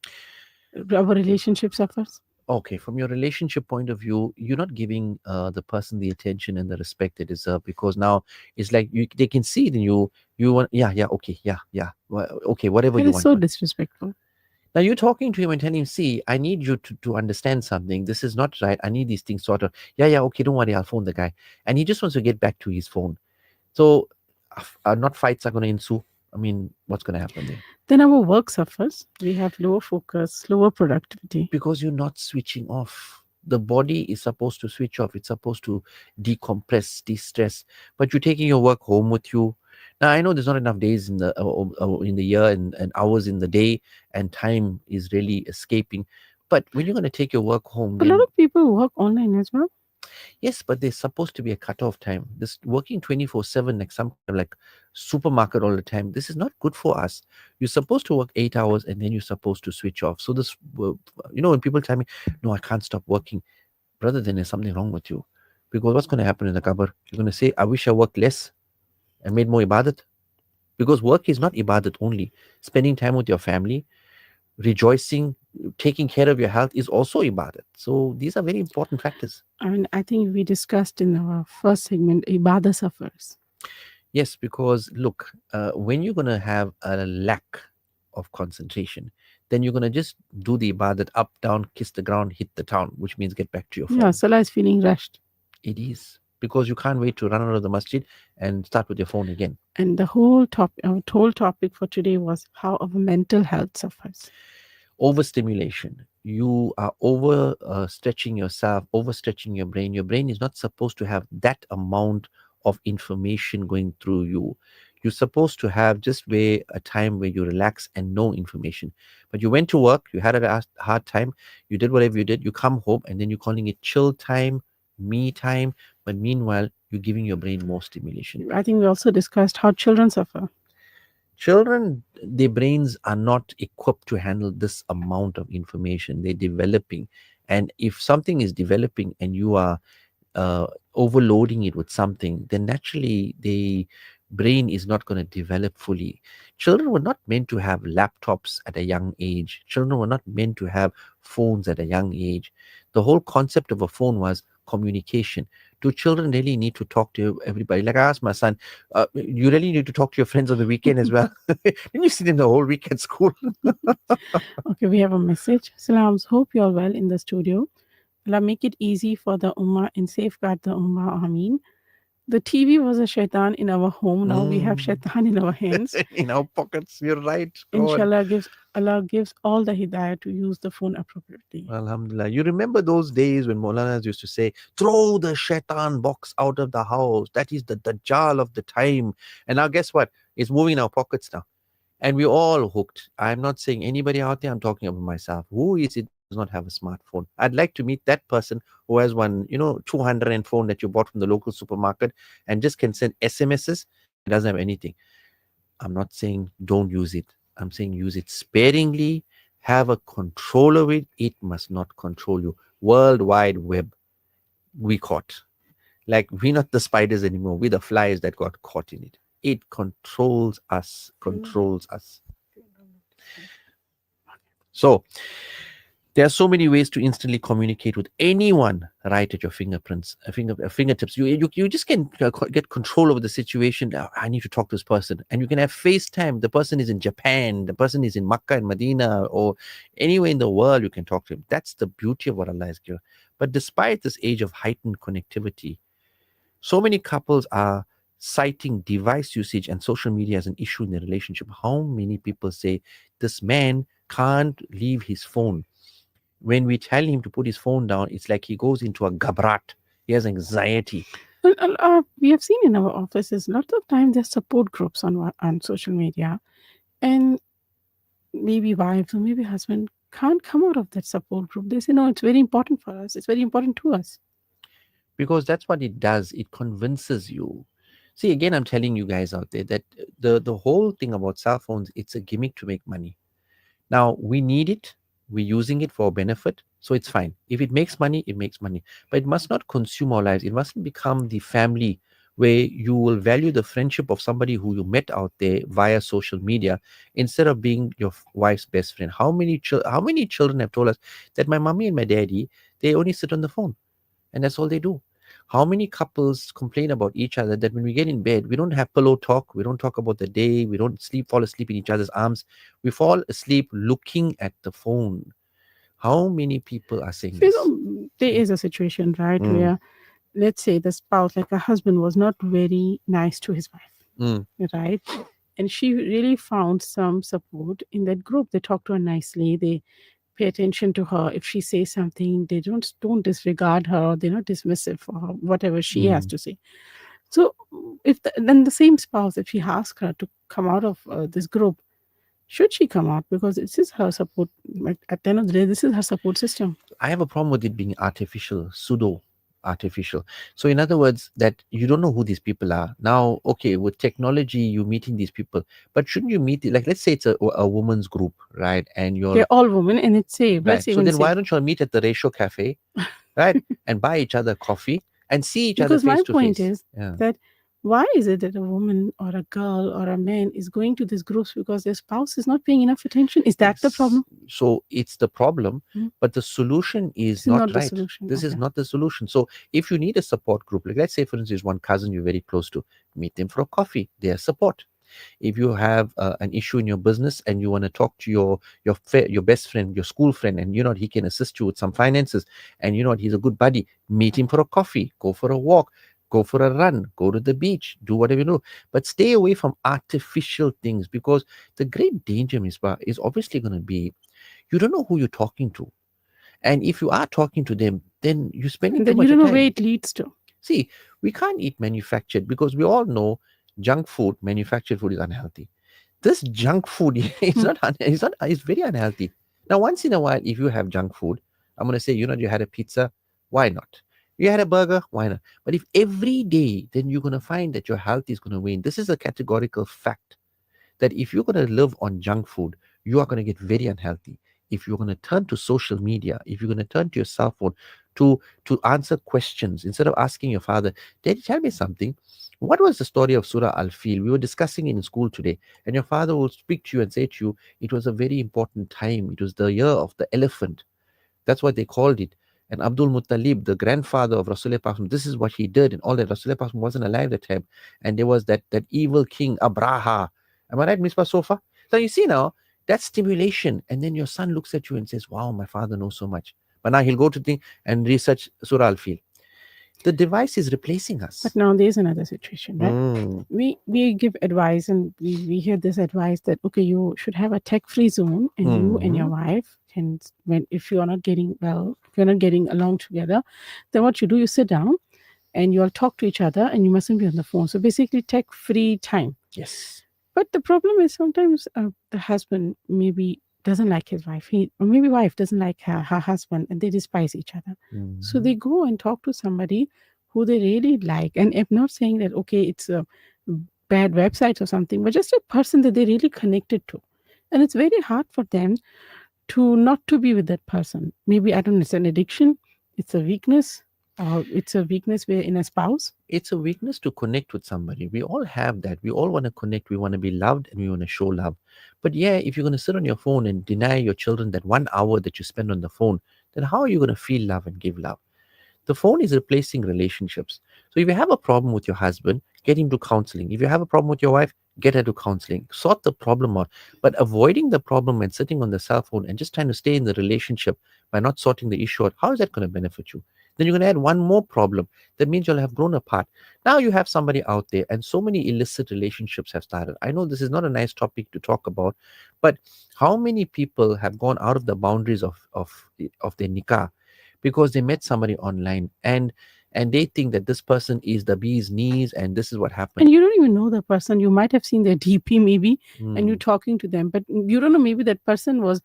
Our relationship suffers. Okay, from your relationship point of view, you're not giving the person the attention and the respect they deserve, because now it's like they can see it in you. You want, okay, okay, whatever That you is want. so disrespectful. Now you're talking to him and telling him, see, I need you to understand something. This is not right. I need these things sorted. Okay, don't worry, I'll phone the guy. And he just wants to get back to his phone. So not fights are going to ensue. I mean, what's going to happen there? Then our work suffers. We have lower focus, lower productivity. Because you're not switching off. The body is supposed to switch off. It's supposed to decompress, de-stress. But you're taking your work home with you. Now I know there's not enough days in the year and hours in the day, and time is really escaping. But when you're going to take your work home, A lot of people work online as well. Yes, but there's supposed to be a cutoff time. This working 24/7 like some like supermarket all the time. This is not good for us. You're supposed to work 8 hours and then you're supposed to switch off. So this, when people tell me, no, I can't stop working, brother, then there's something wrong with you. Because what's going to happen in the qabr? You're going to say, I wish I worked less and made more ibadat. Because work is not ibadat only. Spending time with your family, rejoicing, taking care of your health is also ibadat. So these are very important factors. And I think we discussed in our first segment, ibadah suffers. Yes, because look, when you're going to have a lack of concentration, then you're going to just do the ibadat up, down, kiss the ground, hit the town, which means get back to your phone. Yeah, Salah is feeling rushed. It is, because you can't wait to run out of the masjid and start with your phone again. And the whole topic for today was how our mental health suffers. Overstimulation. You are overstretching yourself, overstretching your brain. Your brain is not supposed to have that amount of information going through you. You're supposed to have just a time where you relax and no information. But you went to work, you had a hard time, you did whatever you did, you come home, and then you're calling it chill time, me time. But meanwhile, you're giving your brain more stimulation. I think we also discussed how children suffer. Children, their brains are not equipped to handle this amount of information. They're developing. And if something is developing and you are overloading it with something, then naturally the brain is not going to develop fully. Children were not meant to have laptops at a young age. Children were not meant to have phones at a young age. The whole concept of a phone was communication. Do children really need to talk to everybody? Like I asked my son, you really need to talk to your friends on the weekend as well? Didn't you see them the whole week at school? Okay, we have a message. Salams, hope you're well in the studio. Allah make it easy for the Ummah and safeguard the Ummah. Ameen. The TV was a shaitan in our home. Now we have shaitan in our hands. In our pockets, you're right. Inshallah, Allah gives all the hidayah to use the phone appropriately. Alhamdulillah. You remember those days when Maulanas used to say, throw the shaitan box out of the house. That is the Dajjal of the time. And now guess what? It's moving in our pockets now. And we're all hooked. I'm not saying anybody out there. I'm talking about myself. Who is it does not have a smartphone? I'd like to meet that person who has one, 200 phone that you bought from the local supermarket and just can send SMSs. It doesn't have anything. I'm not saying don't use it. I'm saying use it sparingly. Have a control of it. It must not control you. World Wide Web, we caught. Like, we're not the spiders anymore. We're the flies that got caught in it. It controls us. So, there are so many ways to instantly communicate with anyone right at your fingertips. You just can get control over the situation. I need to talk to this person. And you can have FaceTime. The person is in Japan. The person is in Makkah and Medina or anywhere in the world you can talk to him. That's the beauty of what Allah has given. But despite this age of heightened connectivity, so many couples are citing device usage and social media as an issue in their relationship. How many people say this man can't leave his phone? When we tell him to put his phone down, it's like he goes into a gabrat. He has anxiety. We have seen in our offices, lots of times there's support groups on social media. And maybe wives or maybe husband can't come out of that support group. They say, no, it's very important for us. It's very important to us. Because that's what it does. It convinces you. See, again, I'm telling you guys out there that the whole thing about cell phones, it's a gimmick to make money. Now, we need it. We're using it for benefit. So it's fine. If it makes money, it makes money. But it must not consume our lives. It mustn't become the family where you will value the friendship of somebody who you met out there via social media instead of being your wife's best friend. How many children have told us that my mommy and my daddy, they only sit on the phone and that's all they do? How many couples complain about each other that when we get in bed, we don't have pillow talk, we don't talk about the day, we don't fall asleep in each other's arms, we fall asleep looking at the phone. How many people are saying this? There is a situation, right, where let's say the spouse, like a husband, was not very nice to his wife, right? And she really found some support in that group. They talk to her nicely. They pay attention to her. If she says something, they don't disregard her. They're not dismissive for her, whatever she has to say. So, if then the same spouse, if she asks her to come out of this group, should she come out? Because this is her support. At the end of the day, this is her support system. I have a problem with it being artificial, pseudo artificial. So, in other words, that you don't know who these people are. Now, okay, with technology, you're meeting these people, but shouldn't you meet, like, let's say it's a woman's group, right? And they're all women, and it's safe. right. Let's So, even then say. why don't you all meet at the Ratio Cafe, right? And buy each other coffee and see each other Because face my to point face. is that why is it that a woman or a girl or a man is going to these groups because their spouse is not paying enough attention? Is that the problem? So it's the problem, but the solution is not the right. solution. This is Okay. not the solution. So if you need a support group, like let's say, for instance, one cousin you're very close to, meet them for a coffee. They are support. If you have an issue in your business and you want to talk to your best friend, your school friend, and he can assist you with some finances, and he's a good buddy, meet him for a coffee, go for a walk, go for a run, go to the beach, do whatever you do, but stay away from artificial things, because the great danger, Misbah, is obviously going to be you don't know who you're talking to, and if you are talking to them, then you're spending And too then you much don't know time. where it leads to. See, we can't eat manufactured, because we all know junk food, manufactured food is unhealthy. This junk food it's very unhealthy. Now, once in a while, if you have junk food, I'm going to say, you had a pizza, why not? You had a burger, why not? But if every day, then you're going to find that your health is going to wane. This is a categorical fact, that if you're going to live on junk food, you are going to get very unhealthy. If you're going to turn to social media, if you're going to turn to your cell phone to answer questions, instead of asking your father, Daddy, tell me something. What was the story of Surah Al-Fil? We were discussing it in school today. And your father will speak to you and say to you, it was a very important time. It was the year of the elephant. That's what they called it. And Abdul Muttalib, the grandfather of Rasulullah, this is what he did. And all that, Rasulullah wasn't alive at that time. And there was that evil king, Abraha. Am I right, Misbah Sofa? So you see now, that's stimulation. And then your son looks at you and says, wow, my father knows so much. But now he'll go to the and research Surah Al-Fil. The device is replacing us. But now there's another situation, right? We give advice, and we hear this advice that, okay, you should have a tech-free zone, and you and your wife can, if you are not getting if you're not getting along together, then what you do, you sit down and you'll talk to each other, and you mustn't be on the phone. So basically, tech-free time. Yes. But the problem is sometimes the husband maybe doesn't like his wife. Or maybe wife doesn't like her husband, and they despise each other. So they go and talk to somebody who they really like. And I'm not saying that, okay, it's a bad website or something, but just a person that they really connected to. And it's very hard for them to not to be with that person. Maybe, I don't know, it's an addiction, it's a weakness, it's a weakness in a spouse. It's a weakness to connect with somebody. We all have that. We all want to connect. We want to be loved, and we want to show love. But yeah, if you're going to sit on your phone and deny your children that 1 hour that you spend on the phone, then how are you going to feel love and give love? The phone is replacing relationships. So if you have a problem with your husband, get him to counseling. If you have a problem with your wife, get her to counseling. Sort the problem out. But avoiding the problem and sitting on the cell phone and just trying to stay in the relationship by not sorting the issue out, how is that going to benefit you? Then you're going to add one more problem. That means you'll have grown apart. Now you have somebody out there, and so many illicit relationships have started. I know this is not a nice topic to talk about, but how many people have gone out of the boundaries of their nikah because they met somebody online, and they think that this person is the bee's knees, and this is what happened. And you don't even know the person. You might have seen their DP maybe, and you're talking to them, but you don't know, maybe that person was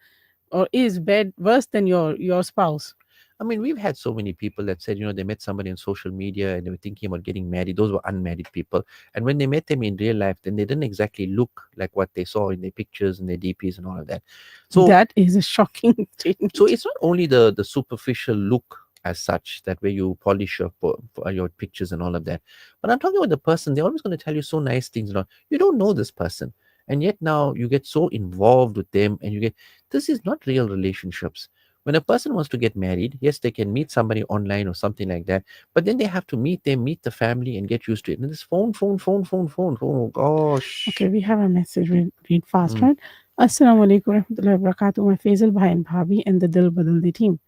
or is worse than your spouse. I mean, we've had so many people that said, they met somebody on social media and they were thinking about getting married. Those were unmarried people. And when they met them in real life, then they didn't exactly look like what they saw in their pictures and their DPs and all of that. So that is a shocking statement. So it's not only the superficial look as such, that where you polish your pictures and all of that, but I'm talking about the person. They're always going to tell you so nice things. You don't know this person, and yet now you get so involved with them, and this is not real relationships. When a person wants to get married, yes, they can meet somebody online or something like that, but then they have to meet the family and get used to it. And this phone. Oh gosh. Okay, we have a message. Read fast, right? Assalamu alaikum warahmatullahi wabarakatuh. My Faizal Bhai and Bhabi and the Dil Badalde team.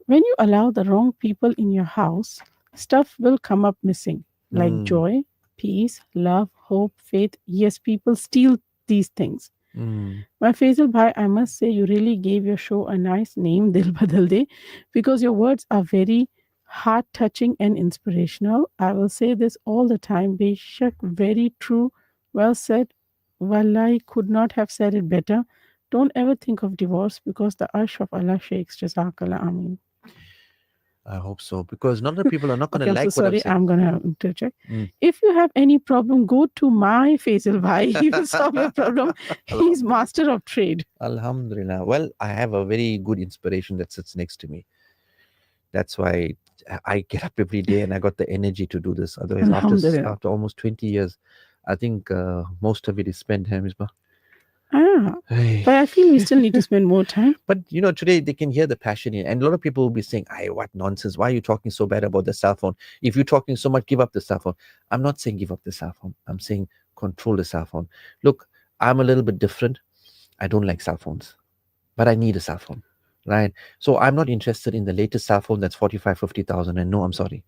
When you allow the wrong people in your house, stuff will come up missing, like joy, peace, love, hope, faith. Yes, people steal these things. My Faisal Bhai, I must say you really gave your show a nice name, Dil Badalde, because your words are very heart-touching and inspirational. I will say this all the time. Beshak, very true. Well said. Wallahi, could not have said it better. Don't ever think of divorce because the arsh of Allah shakes. Jazakallah. Ameen. I hope so, because none of the people are not going to Okay, like so what I'm sorry, saying. I'm going to check. If you have any problem, go to my Faisal Bhai. He will solve your problem. He's master of trade. Alhamdulillah. Well, I have a very good inspiration that sits next to me. That's why I get up every day and I got the energy to do this. Otherwise, after almost 20 years, I think most of it is spent here, Misbah. But I feel we still need to spend more time. But today they can hear the passion here, and a lot of people will be saying, what nonsense, why are you talking so bad about the cell phone? If you're talking so much, give up the cell phone. I'm not saying give up the cell phone, I'm saying control the cell phone. Look, I'm a little bit different. I don't like cell phones, but I need a cell phone, right? So I'm not interested in the latest cell phone that's 45,000-50,000, and no, I'm sorry,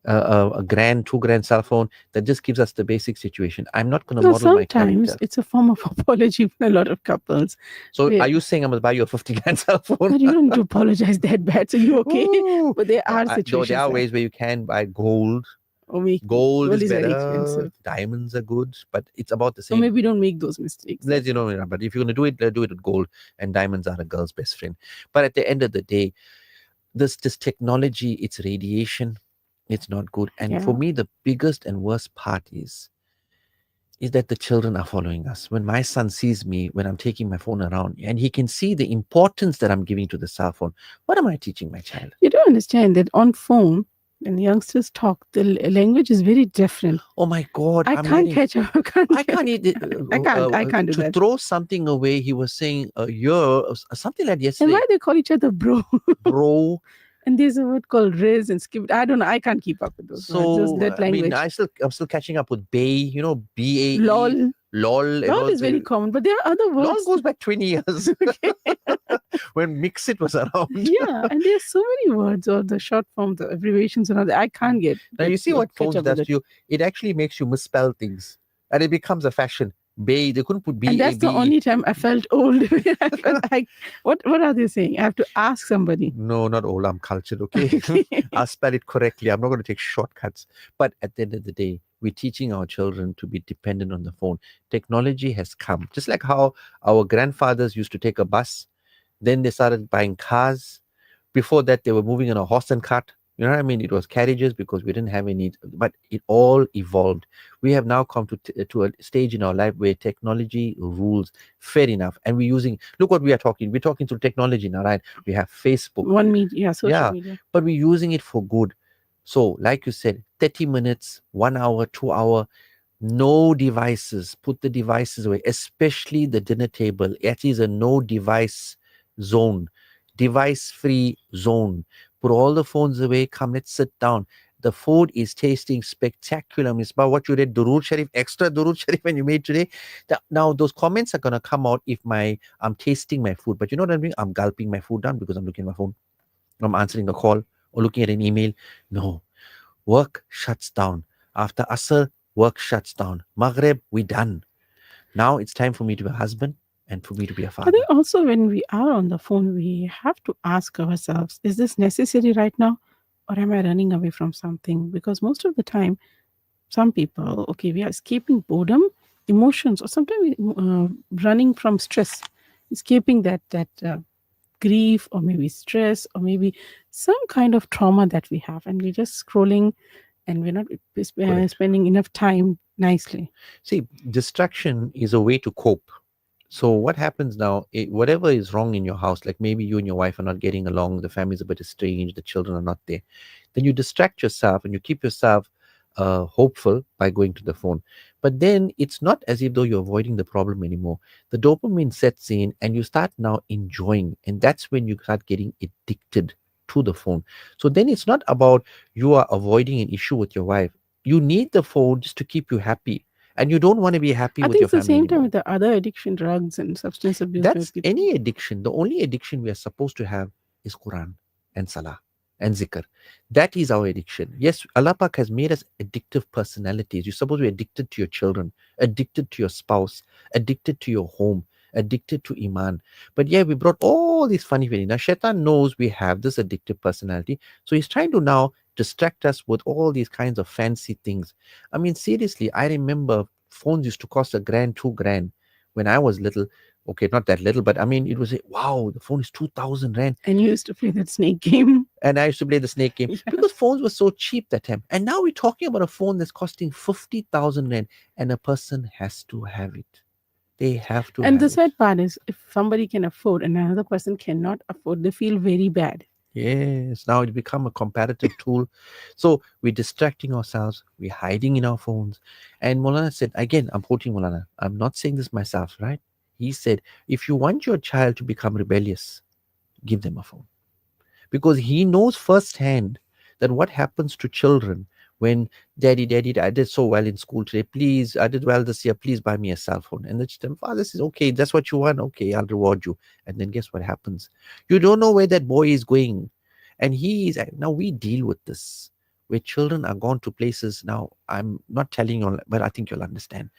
a grand, $2,000 cell phone that just gives us the basic situation. I'm not going to model my character. Sometimes it's a form of apology for a lot of couples. So are you saying I'm going to buy you a 50,000 cell phone? But you don't need to apologize that bad. So you okay? But there are situations. There are ways where you can buy gold. Gold is better. Very expensive. Diamonds are good, but it's about the same. So maybe don't make those mistakes. But if you're going to do it with gold, and diamonds are a girl's best friend. But at the end of the day, this technology, it's radiation. It's not good. And for me, the biggest and worst part is that the children are following us. When my son sees me, when I'm taking my phone around, and he can see the importance that I'm giving to the cell phone, what am I teaching my child? You don't understand that on phone, when the youngsters talk, the language is very different. Oh my God. I can't catch up. I can't do that. To throw something away, he was saying a year, something like yesterday. And why they call each other bro? Bro. And there's a word called riz and skip. I don't know. I can't keep up with those words. That language. I'm still catching up with bay, B-A-E. Lol. Lol is very common, but there are other words. Lol goes back 20 years. When Mixit was around. Yeah, and there's so many words or the short form, the abbreviations and all that. I can't get. Now you see what phones does to you. It actually makes you misspell things, and it becomes a fashion. Bay, they couldn't put B. And that's the only time I felt old. I felt like, what are they saying? I have to ask somebody. No, not old. I'm cultured, okay? I'll spell it correctly. I'm not going to take shortcuts. But at the end of the day, we're teaching our children to be dependent on the phone. Technology has come. Just like how our grandfathers used to take a bus. Then they started buying cars. Before that, they were moving on a horse and cart. You know what I mean? It was carriages because we didn't have any, but it all evolved. We have now come to a stage in our life where technology rules. Fair enough. And we're using, look what we are talking. We're talking through technology now, right? We have Facebook. Social media. But we're using it for good. So, like you said, 30 minutes, 1 hour, 2 hour, no devices. Put the devices away, especially the dinner table. It is a no device zone, device-free zone. Put all the phones away. Come, let's sit down. The food is tasting spectacular, Misbah. What you did, Durood Sharif, extra Durood Sharif when you made today. Now, those comments are going to come out if I'm tasting my food. But you know what I'm doing? I'm gulping my food down because I'm looking at my phone. I'm answering a call or looking at an email. No. Work shuts down. After Asr, work shuts down. Maghrib, we're done. Now it's time for me to be a husband and for me to be a father. I think also when we are on the phone, we have to ask ourselves, is this necessary right now? Or am I running away from something? Because most of the time, some people, we are escaping boredom, emotions, or sometimes running from stress, escaping that grief or maybe stress or maybe some kind of trauma that we have, and we're just scrolling and we're not spending enough time nicely. See, distraction is a way to cope. So what happens now, whatever is wrong in your house, like maybe you and your wife are not getting along, the family's a bit estranged, the children are not there, then you distract yourself and you keep yourself hopeful by going to the phone. But then it's not as if though you're avoiding the problem anymore. The dopamine sets in and you start now enjoying, and that's when you start getting addicted to the phone. So then it's not about you are avoiding an issue with your wife. You need the phone just to keep you happy, and you don't want to be happy I with think your it's the family same time anymore. with the other addiction, drugs and substance abuse. That's any addiction. The only addiction we are supposed to have is Quran and Salah and Zikr. That is our addiction. Yes, Allah Pak has made us addictive personalities. You're supposed to be addicted to your children, addicted to your spouse, addicted to your home, addicted to Iman. But yeah, we brought all these funny feelings. Now, Shaitan knows we have this addictive personality. So he's trying to now distract us with all these kinds of fancy things. I mean, seriously, I remember phones used to cost $1,000, $2,000 when I was little. Okay, not that little, but I mean, it was wow, the phone is 2,000 rand. And you used to play that snake game. And I used to play the snake game because phones were so cheap that time. And now we're talking about a phone that's costing 50,000 rand, and a person has to have it. They have to. And have the it. sad part is, if somebody can afford and another person cannot afford, they feel very bad. Yes, now it become a comparative tool. So we're distracting ourselves, we're hiding in our phones. And Molana said, again, I'm quoting Molana, I'm not saying this myself, right? He said, if you want your child to become rebellious, give them a phone. Because he knows firsthand that what happens to children when daddy, I did so well in school today. Please, I did well this year. Please buy me a cell phone. And the father says, okay, that's what you want. Okay, I'll reward you. And then guess what happens? You don't know where that boy is going. And he is, now we deal with this, where children are gone to places. Now, I'm not telling you, but I think you'll understand.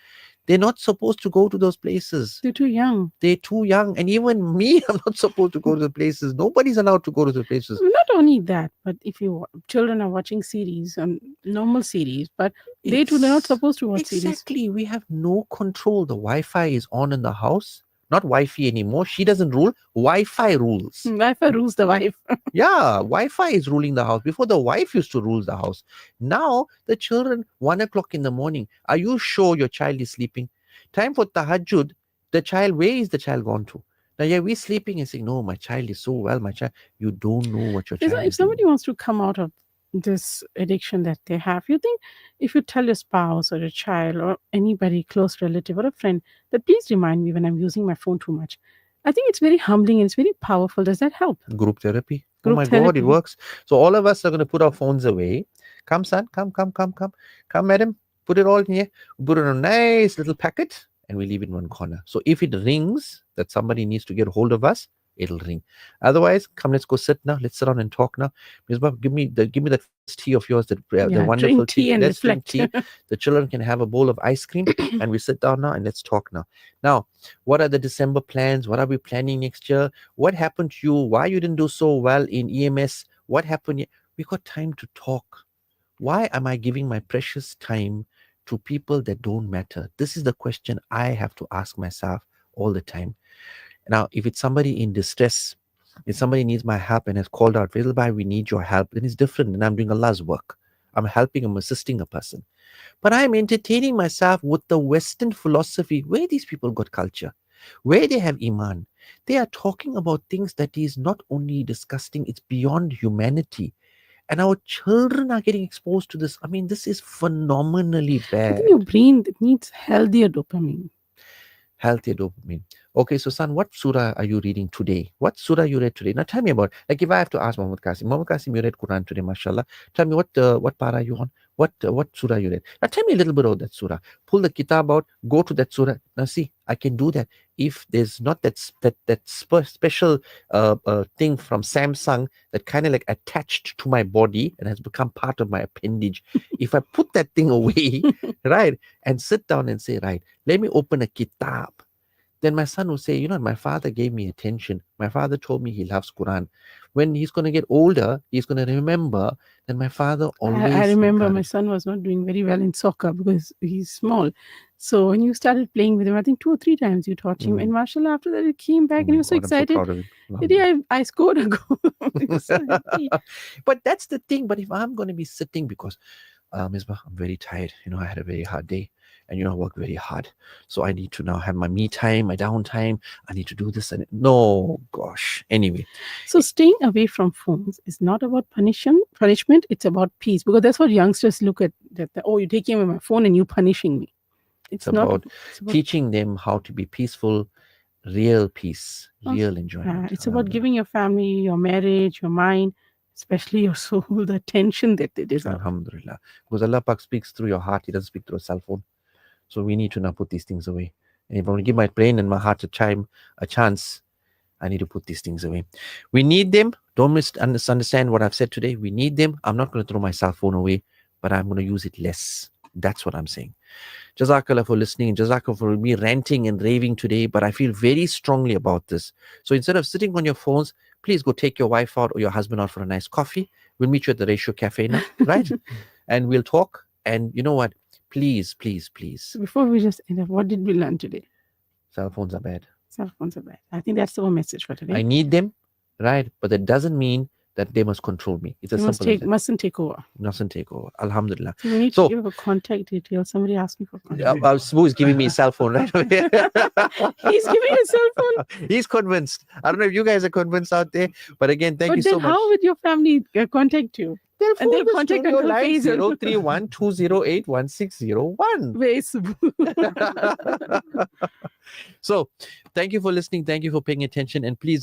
They're not supposed to go to those places. They're too young. They're too young. And even me, I'm not supposed to go to the places. Nobody's allowed to go to the places. Not only that, but if children are watching series, normal series, but they too, they're not supposed to watch series. Exactly. We have no control. The Wi-Fi is on in the house. Not Wi-Fi anymore. She doesn't rule. Wi-Fi rules. Wi-Fi rules the wife. Yeah, Wi-Fi is ruling the house. Before, the wife used to rule the house. Now, the children, 1 o'clock in the morning. Are you sure your child is sleeping? Time for tahajjud. The child, where is the child gone to? Now, yeah, we're sleeping and saying, no, my child is so well. My child, you don't know what your child is doing. If somebody wants to come out of this addiction that they have, you think if you tell your spouse or a child or anybody, close relative or a friend, that please remind me when I'm using my phone too much, I think it's very humbling and it's very powerful. Does that help? Group therapy. Oh my God, it works. So all of us are going to put our phones away. Come, son, come, madam. Put it all in here. Put it in a nice little packet and we leave it in one corner. So if it rings that somebody needs to get hold of us, it'll ring. Otherwise, come, let's go sit now. Let's sit down and talk now. Ms. Bab, give me that tea of yours, the wonderful drink tea. And let's reflect. drink tea. The children can have a bowl of ice cream and we sit down now and let's talk now. Now, what are the December plans? What are we planning next year? What happened to you? Why you didn't do so well in EMS? What happened? We got time to talk. Why am I giving my precious time to people that don't matter? This is the question I have to ask myself all the time. Now, if it's somebody in distress, if somebody needs my help and has called out, Faizal Bhai, we need your help, then it's different. And I'm doing Allah's work. I'm helping, I'm assisting a person. But I'm entertaining myself with the Western philosophy where these people got culture, where they have Iman. They are talking about things that is not only disgusting, it's beyond humanity. And our children are getting exposed to this. I mean, this is phenomenally bad. I think your brain needs healthier dopamine. Healthier dopamine. Okay, so son, what surah are you reading today? What surah you read today? Now tell me about, like if I have to ask Muhammad Qasim, you read Quran today, mashallah. Tell me what para are you on? What surah you read? Now tell me a little bit about that surah. Pull the kitab out, go to that surah. Now see, I can do that if there's not that special thing from Samsung that kind of like attached to my body and has become part of my appendage. If I put that thing away, right, and sit down and say, right, let me open a kitab. Then my son will say, you know, my father gave me attention. My father told me he loves Quran. when he's going to get older, he's going to remember that my father always I remember my encouraged. son was not doing very well in soccer because he's small. So when you started playing with him, I think 2 or 3 times you taught him. And mashallah, after that, he came back and he was so God, I'm so excited. proud of him. Daddy, I scored a goal. He was so happy. But that's the thing. But if I'm going to be sitting, because Misbah, I'm very tired. I had a very hard day, and I worked very hard. So I need to now have my me time, my downtime. I need to do this and no, gosh. Anyway, so staying away from phones is not about punishment. It's about peace, because that's what youngsters look at. That oh, you're taking away my phone and you punishing me. It's about teaching them how to be peaceful, real peace, real enjoyment. It's about giving your family, your marriage, your mind, especially your soul, the attention that they deserve. Alhamdulillah. Because Allah Pak speaks through your heart. He doesn't speak through a cell phone. So we need to now put these things away. And if I want to give my brain and my heart a chance, I need to put these things away. We need them. Don't misunderstand what I've said today. We need them. I'm not going to throw my cell phone away, but I'm going to use it less. That's what I'm saying. Jazakallah for listening. Jazakallah for me ranting and raving today, but I feel very strongly about this. So instead of sitting on your phones, please go take your wife out or your husband out for a nice coffee. We'll meet you at the Ratio Cafe now, right? And we'll talk. And you know what? Please, please, please. So before we just end up, what did we learn today? Cell phones are bad. Cell phones are bad. I think that's our message for today. I need them, right? But that doesn't mean that they must control me. It's mustn't take over. Mustn't take over. Alhamdulillah. So we need to give a contact detail. Somebody asked me for contact. Subbu is giving me a cell phone right away. He's giving a cell phone. He's convinced. I don't know if you guys are convinced out there, but again, thank you so much. But then how would your family contact you? They'll contact Uncle Faizal. 031-208-1601. Where is Subbu? So, thank you for listening. Thank you for paying attention. And please,